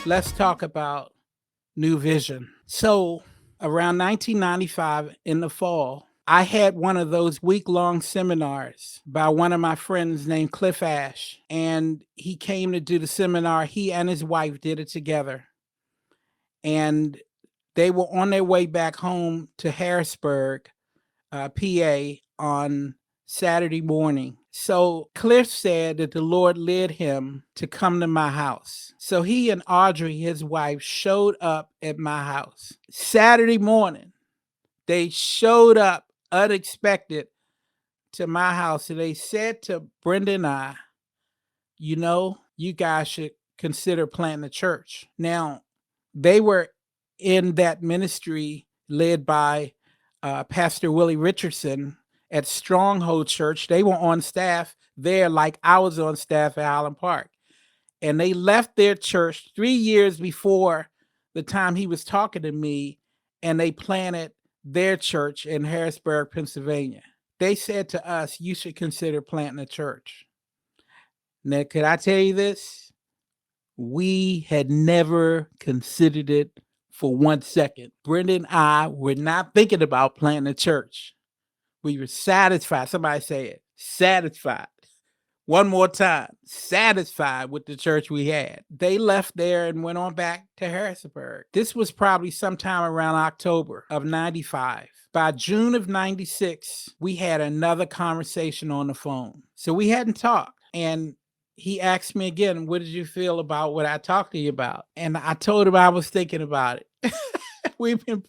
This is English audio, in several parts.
let's talk about New Vision. So, around 1995 in the fall, I had one of those week-long seminars by one of my friends named Cliff Ash, and he came to do the seminar. He and his wife did it together, and they were on their way back home to Harrisburg, PA, on Saturday morning. So Cliff said that the Lord led him to come to my house. So he and Audrey, his wife, showed up at my house Saturday morning. They showed up unexpected to my house, and they said to Brenda and I, you guys should consider planting a church. Now, they were in that ministry led by Pastor Willie Richardson at Stronghold Church. They were on staff there like I was on staff at Highland Park. And they left their church 3 years before the time he was talking to me, and they planted their church in Harrisburg, Pennsylvania. They said to us, you should consider planting a church. Now, could I tell you this? We had never considered it for 1 second. Brenda and I were not thinking about planting a church. We were satisfied. Somebody say it. Satisfied. One more time. Satisfied with the church we had. They left there and went on back to Harrisburg. This was probably sometime around October of 95. By June of 96, we had another conversation on the phone. So we hadn't talked. And he asked me again, what did you feel about what I talked to you about? And I told him I was thinking about it. We've been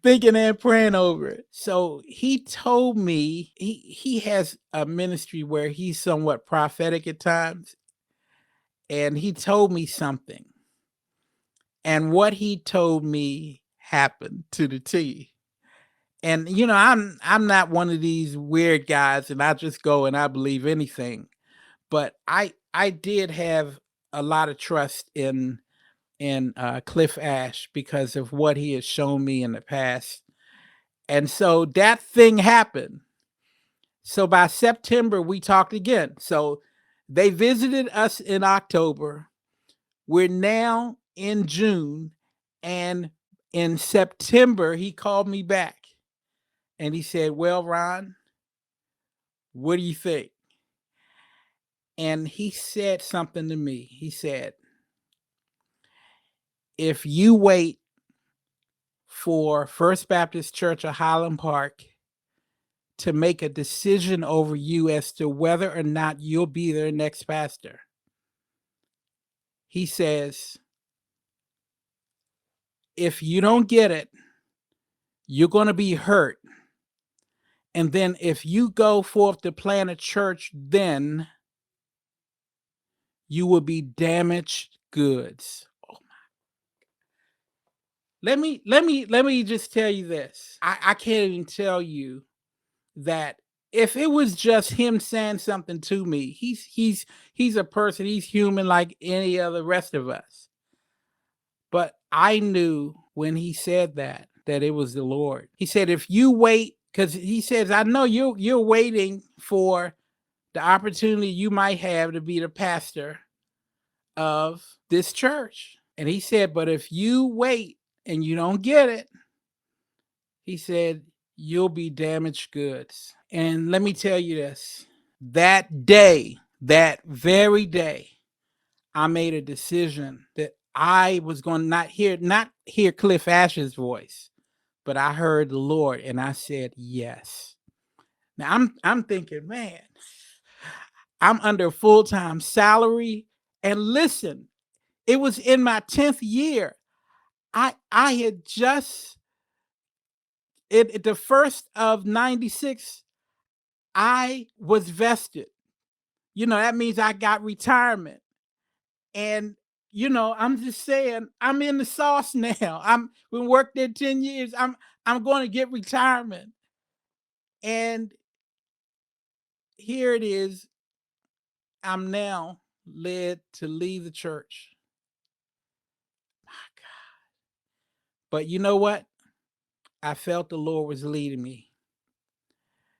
thinking and praying over it. So he told me he has a ministry where he's somewhat prophetic at times. And he told me something. And what he told me happened to the T. And I'm not one of these weird guys and I just go and I believe anything. But I did have a lot of trust in Cliff Ash because of what he has shown me in the past. And so that thing happened. So by September, we talked again. So they visited us in October. We're now in June. And in September, he called me back. And he said, well, Ron, what do you think? And he said something to me. He said, if you wait for First Baptist Church of Highland Park to make a decision over you as to whether or not you'll be their next pastor, he says, if you don't get it, you're going to be hurt. And then if you go forth to plant a church, then you will be damaged goods. Let me just tell you this. I can't even tell you that if it was just him saying something to me, he's a person, he's human like any other rest of us. But I knew when he said that it was the Lord. He said, if you wait, because he says, I know you're waiting for the opportunity you might have to be the pastor of this church. And he said, but if you wait and you don't get it, he said, you'll be damaged goods. And let me tell you this, that day, that very day, I made a decision that I was going to not hear Cliff Ash's voice, but I heard the Lord and I said, yes. Now I'm thinking, man, I'm under full-time salary. And listen, it was in my 10th year. I had just the first of 96, I was vested. That means I got retirement. And I'm just saying, I'm in the sauce now. I'm been worked there 10 years. I'm going to get retirement. And here it is. I'm now led to leave the church. My God. But you know what? I felt the Lord was leading me.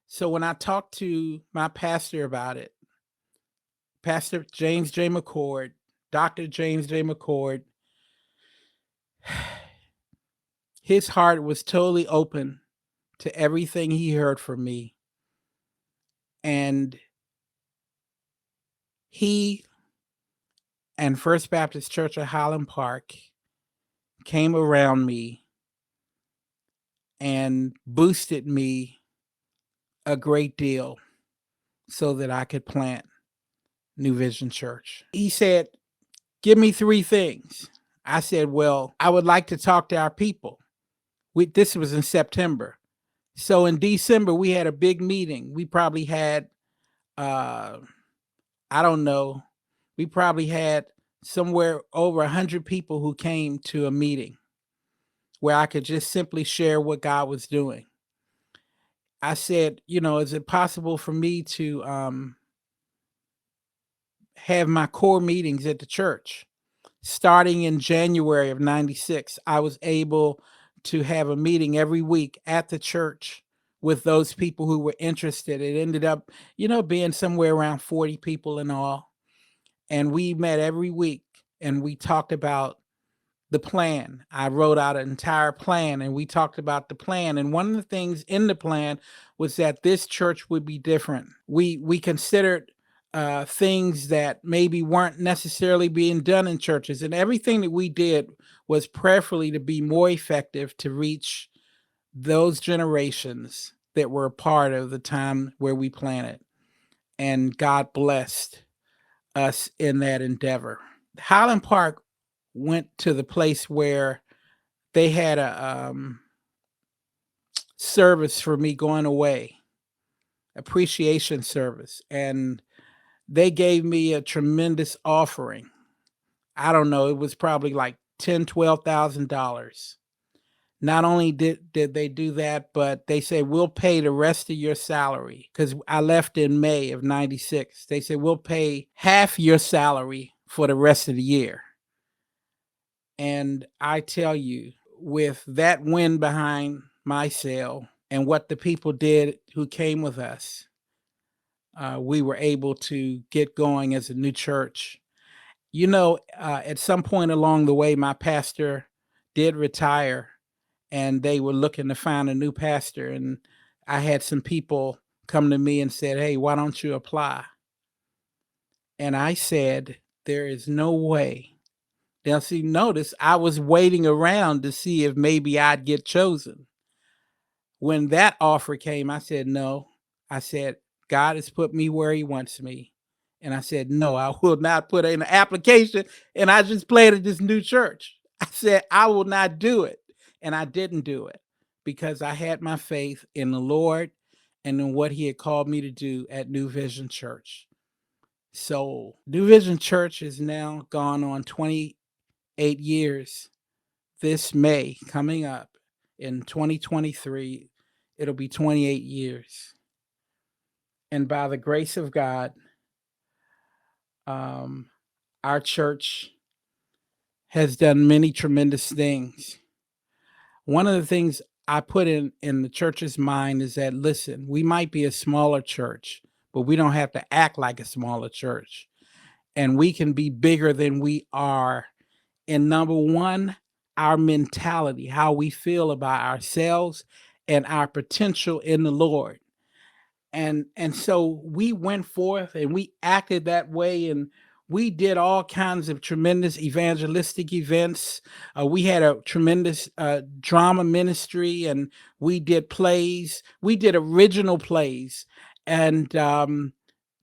So when I talked to my pastor about it, Pastor James J. McCord, Dr. James J. McCord, His heart was totally open to everything he heard from me. And he and First Baptist Church of Highland Park came around me and boosted me a great deal so that I could plant New Vision Church. He said, "Give me three things." I said, "Well, I would like to talk to our people." This was in September. So in December, we had a big meeting. We probably had, uh, I don't know, we probably had somewhere over 100 people who came to a meeting where I could just simply share what God was doing. I said, is it possible for me to have my core meetings at the church? Starting in January of 96, I was able to have a meeting every week at the church with those people who were interested. It ended up, being somewhere around 40 people in all. And we met every week and we talked about the plan. I wrote out an entire plan and we talked about the plan. And one of the things in the plan was that this church would be different. We considered things that maybe weren't necessarily being done in churches, and everything that we did was prayerfully to be more effective to reach those generations that were a part of the time where we planted. And God blessed us in that endeavor. Highland Park went to the place where they had a service for me going away, appreciation service, and they gave me a tremendous offering. I don't know, it was probably like $10,000, $12,000. Not only did they do that, but they said, we'll pay the rest of your salary. Because I left in May of 96. They said, we'll pay half your salary for the rest of the year. And I tell you, with that wind behind my sail and what the people did who came with us, we were able to get going as a new church. At some point along the way, my pastor did retire and they were looking to find a new pastor. And I had some people come to me and said, "Hey, why don't you apply?" And I said, "There is no way." Now, see, notice I was waiting around to see if maybe I'd get chosen. When that offer came, I said, "No." I said, "God has put me where he wants me." And I said, "No, I will not put in an application." And I just planted this new church. I said, "I will not do it." And I didn't do it because I had my faith in the Lord and in what he had called me to do at New Vision Church. So New Vision Church is now gone on 28 years. This May coming up in 2023, it'll be 28 years. And by the grace of God, our church has done many tremendous things. One of the things I put in the church's mind is that, listen, we might be a smaller church, but we don't have to act like a smaller church. And we can be bigger than we are. And number one, our mentality, how we feel about ourselves and our potential in the Lord. And so we went forth and we acted that way, and we did all kinds of tremendous evangelistic events. We had a tremendous drama ministry, and we did plays. We did original plays, and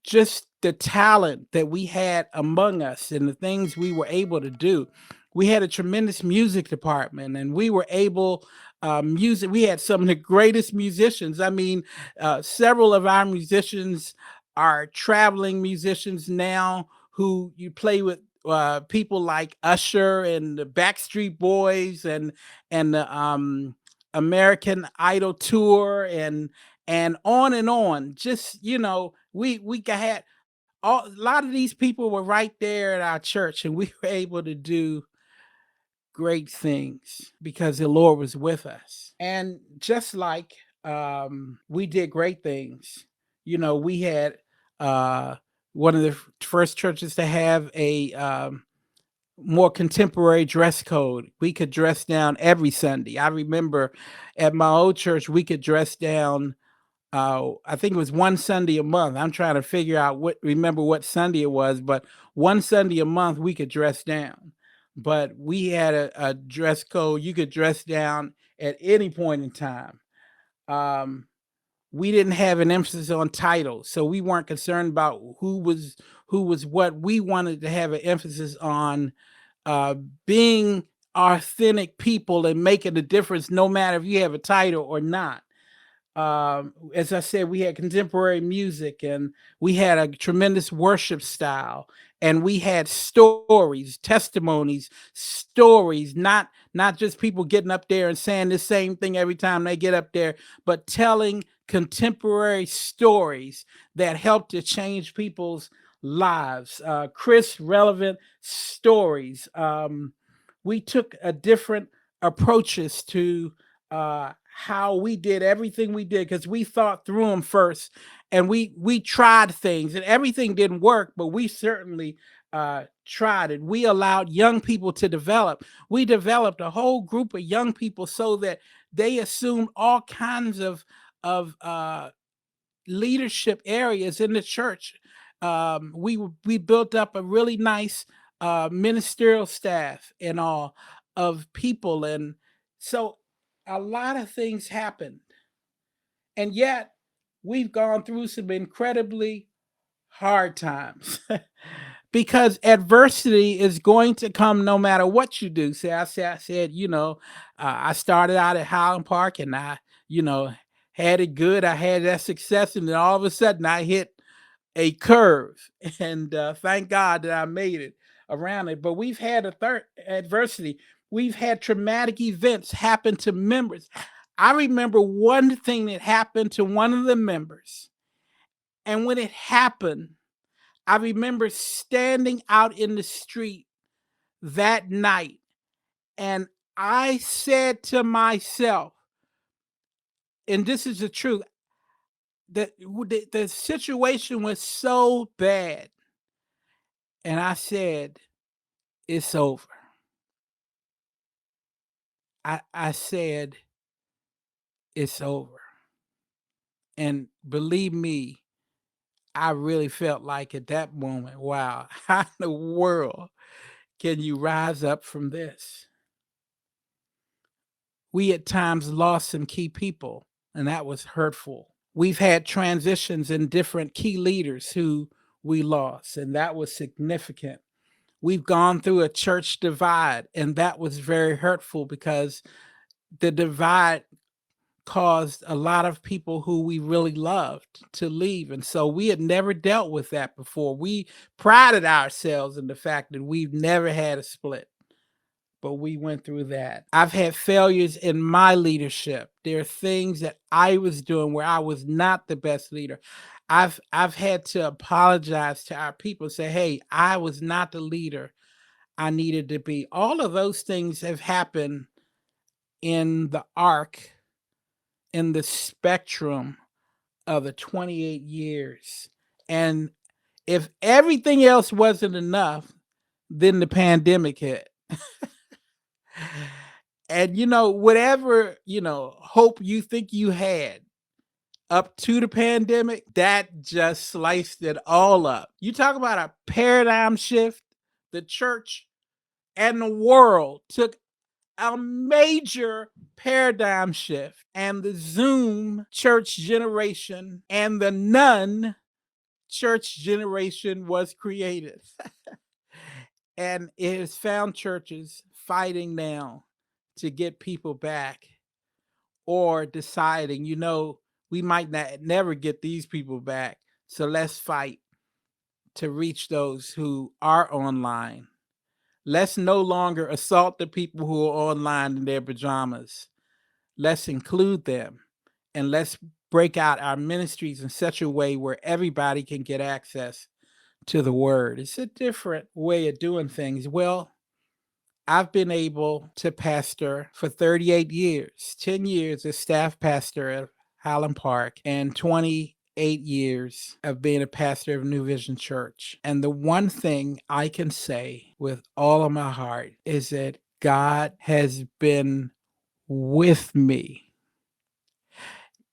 just the talent that we had among us and the things we were able to do. We had a tremendous music department, and we were able music. We had some of the greatest musicians. I mean, several of our musicians are traveling musicians now who you play with. People like Usher and the Backstreet Boys and the American Idol tour and on and on. Just we had a lot of these people were right there at our church, and we were able to do great things because the Lord was with us. And just like we did great things, we had one of the first churches to have more contemporary dress code. We could dress down every Sunday. I remember at my old church, we could dress down. I think it was one Sunday a month. I'm trying to figure out remember what Sunday it was, but one Sunday a month we could dress down. But we had a dress code. You could dress down at any point in time. Um, we didn't have an emphasis on titles, so we weren't concerned about who was what. We wanted to have an emphasis on uh, being authentic people and making a difference, no matter if you have a title or not. As I said, we had contemporary music and we had a tremendous worship style, and we had stories, testimonies, stories, not just people getting up there and saying the same thing every time they get up there, but telling contemporary stories that help to change people's lives. Crisp, relevant stories. We took a different approaches to how we did everything we did, because we thought through them first, and we tried things and everything didn't work, but we certainly tried it. We allowed young people to develop. We developed a whole group of young people so that they assumed all kinds of leadership areas in the church. We built up a really nice ministerial staff and all of people, and so a lot of things happened, and yet we've gone through some incredibly hard times. Because adversity is going to come no matter what you do. I said, I started out at Highland Park, and I, you know, had it good. I had that success, and then all of a sudden I hit a curve, and thank God that I made it around it. But we've had a third adversity. We've had traumatic events happen to members. I remember one thing that happened to one of the members, and when it happened, I remember standing out in the street that night, and I said to myself, and this is the truth, that the situation was so bad, and I said, "It's over." I said, "It's over." And believe me, I really felt like at that moment, wow, how in the world can you rise up from this? We at times lost some key people, and that was hurtful. We've had transitions in different key leaders who we lost, and that was significant. We've gone through a church divide, and that was very hurtful because the divide caused a lot of people who we really loved to leave. And so we had never dealt with that before. We prided ourselves in the fact that we've never had a split, but we went through that. I've had failures in my leadership. There are things that I was doing where I was not the best leader. I've had to apologize to our people, say, "Hey, I was not the leader I needed to be." All of those things have happened in the arc, in the spectrum of the 28 years. And if everything else wasn't enough, then the pandemic hit. And whatever, hope you think you had up to the pandemic, that just sliced it all up. You talk about a paradigm shift. The church and the world took a major paradigm shift, and the Zoom church generation and the nun church generation was created. And it has found churches fighting now to get people back, or deciding, we might not never get these people back. So let's fight to reach those who are online. Let's no longer assault the people who are online in their pajamas. Let's include them, and let's break out our ministries in such a way where everybody can get access to the word. It's a different way of doing things. Well, I've been able to pastor for 38 years, 10 years as staff pastor at Highland Park, and 20 28 years of being a pastor of New Vision Church. And the one thing I can say with all of my heart is that God has been with me.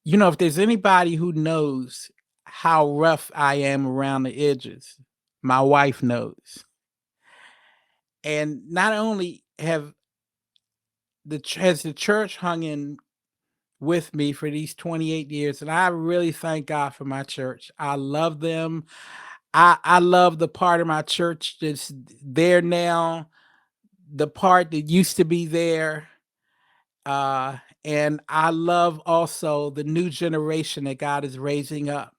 You know, if there's anybody who knows how rough I am around the edges, my wife knows. And not only has the church hung in with me for these 28 years, and I really thank God for my church. I love them. I love the part of my church that's there now, the part that used to be there. And I love also the new generation that God is raising up,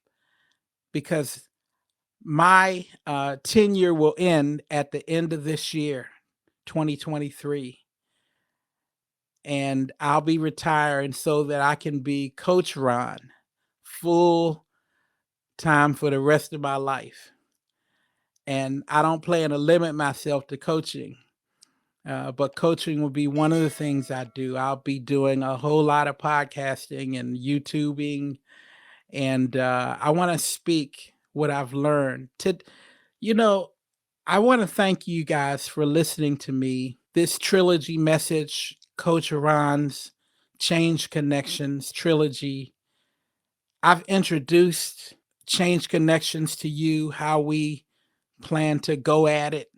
because my tenure will end at the end of this year, 2023. And I'll be retiring so that I can be Coach Ron full time for the rest of my life. And I don't plan to limit myself to coaching, but coaching will be one of the things I do. I'll be doing a whole lot of podcasting and YouTubing, and I want to speak what I've learned. You know, I want to thank you guys for listening to me. This trilogy message, Coach Ron's Change Connections trilogy. I've introduced Change Connections to you, how we plan to go at it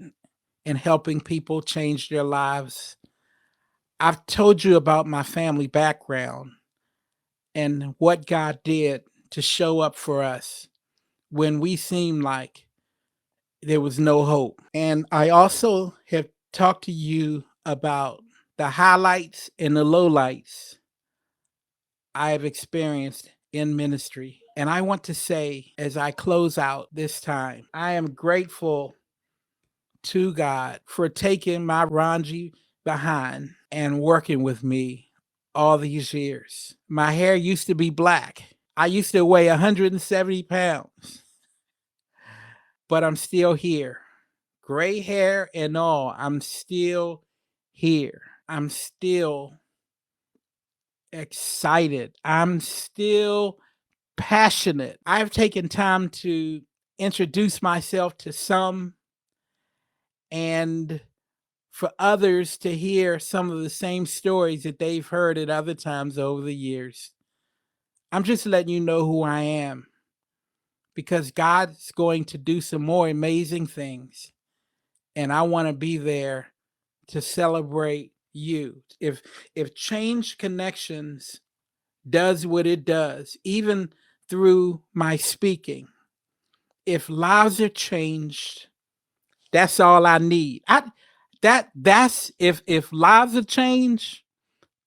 and helping people change their lives. I've told you about my family background and what God did to show up for us when we seemed like there was no hope. And I also have talked to you about the highlights and the lowlights I have experienced in ministry. And I want to say, as I close out this time, I am grateful to God for taking my Ranji behind and working with me all these years. My hair used to be black. I used to weigh 170 pounds, but I'm still here. Gray hair and all, I'm still here. I'm still excited. I'm still passionate. I've taken time to introduce myself to some and for others to hear some of the same stories that they've heard at other times over the years. I'm just letting you know who I am, because God's going to do some more amazing things. And I want to be there to celebrate you. If Change Connections does what it does, even through my speaking, if lives are changed, that's all I need. That's if lives are changed,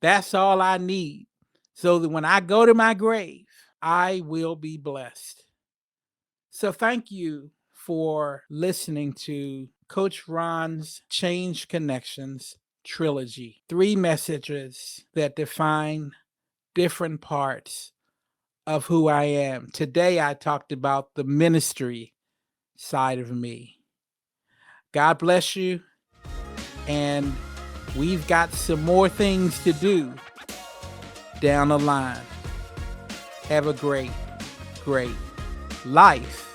that's all I need. So that when I go to my grave, I will be blessed. So thank you for listening to Coach Ron's Change Connections trilogy. 3 messages that define different parts of who I am. Today I talked about the ministry side of me. God bless you. And we've got some more things to do down the line. Have a great, great life.